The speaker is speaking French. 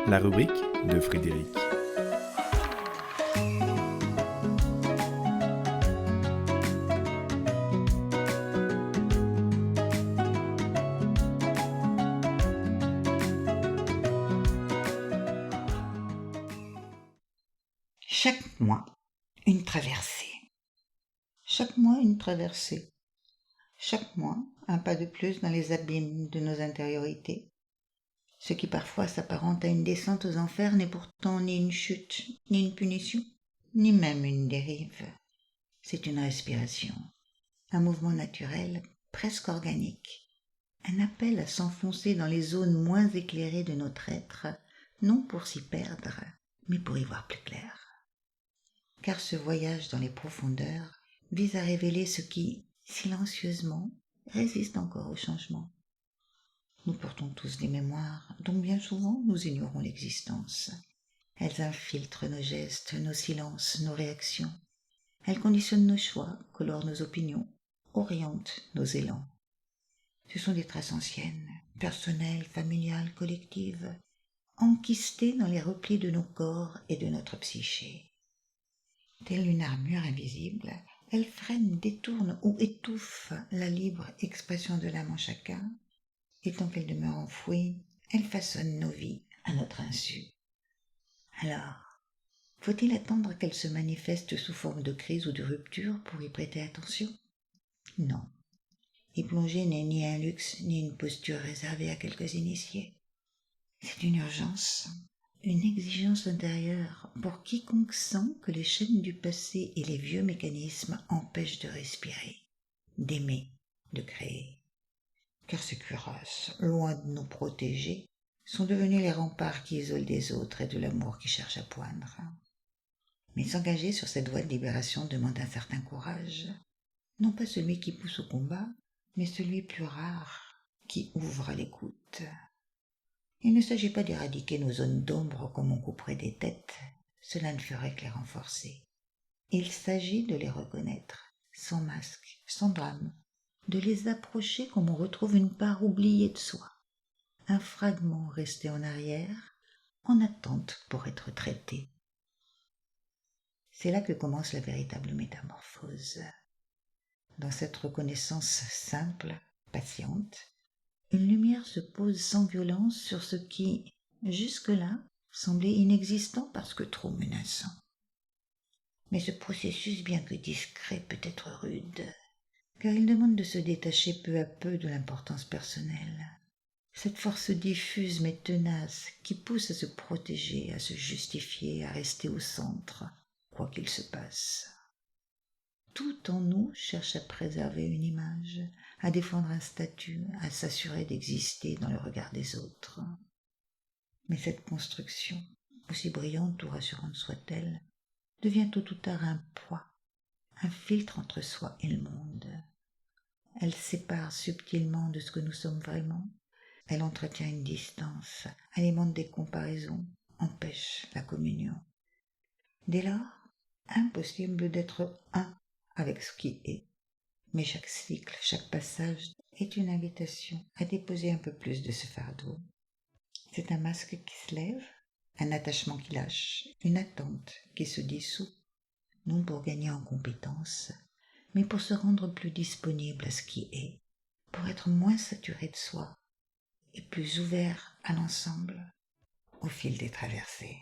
La rubrique de Frédéric. Chaque mois, une traversée. Chaque mois, une traversée. Chaque mois, un pas de plus dans les abîmes de nos intériorités. Ce qui parfois s'apparente à une descente aux enfers n'est pourtant ni une chute, ni une punition, ni même une dérive. C'est une respiration, un mouvement naturel, presque organique, un appel à s'enfoncer dans les zones moins éclairées de notre être, non pour s'y perdre, mais pour y voir plus clair. Car ce voyage dans les profondeurs vise à révéler ce qui, silencieusement, résiste encore au changement. Nous portons tous des mémoires dont bien souvent nous ignorons l'existence. Elles infiltrent nos gestes, nos silences, nos réactions. Elles conditionnent nos choix, colorent nos opinions, orientent nos élans. Ce sont des traces anciennes, personnelles, familiales, collectives, enquistées dans les replis de nos corps et de notre psyché. Telle une armure invisible, elle freine, détourne ou étouffe la libre expression de l'âme en chacun, et tant qu'elle demeure enfouie, elle façonne nos vies à notre insu. Alors, faut-il attendre qu'elle se manifeste sous forme de crise ou de rupture pour y prêter attention ? Non. Y plonger n'est ni un luxe, ni une posture réservée à quelques initiés. C'est une urgence, une exigence intérieure pour quiconque sent que les chaînes du passé et les vieux mécanismes empêchent de respirer, d'aimer, de créer. Car ces cuirasses, loin de nous protéger, sont devenus les remparts qui isolent des autres et de l'amour qui cherche à poindre. Mais s'engager sur cette voie de libération demande un certain courage, non pas celui qui pousse au combat, mais celui plus rare, qui ouvre à l'écoute. Il ne s'agit pas d'éradiquer nos zones d'ombre comme on couperait des têtes, cela ne ferait que les renforcer. Il s'agit de les reconnaître, sans masque, sans drame, de les approcher comme on retrouve une part oubliée de soi, un fragment resté en arrière, en attente pour être traité. C'est là que commence la véritable métamorphose. Dans cette reconnaissance simple, patiente, une lumière se pose sans violence sur ce qui, jusque-là, semblait inexistant parce que trop menaçant. Mais ce processus, bien que discret, peut être rude, car il demande de se détacher peu à peu de l'importance personnelle. Cette force diffuse mais tenace qui pousse à se protéger, à se justifier, à rester au centre, quoi qu'il se passe. Tout en nous cherche à préserver une image, à défendre un statut, à s'assurer d'exister dans le regard des autres. Mais cette construction, aussi brillante ou rassurante soit-elle, devient tôt ou tard un poids, un filtre entre soi et le monde. Elle sépare subtilement de ce que nous sommes vraiment. Elle entretient une distance, alimente des comparaisons, empêche la communion. Dès lors, impossible d'être un avec ce qui est. Mais chaque cycle, chaque passage est une invitation à déposer un peu plus de ce fardeau. C'est un masque qui se lève, un attachement qui lâche, une attente qui se dissout, non pour gagner en compétence, mais pour se rendre plus disponible à ce qui est, pour être moins saturé de soi et plus ouvert à l'ensemble au fil des traversées.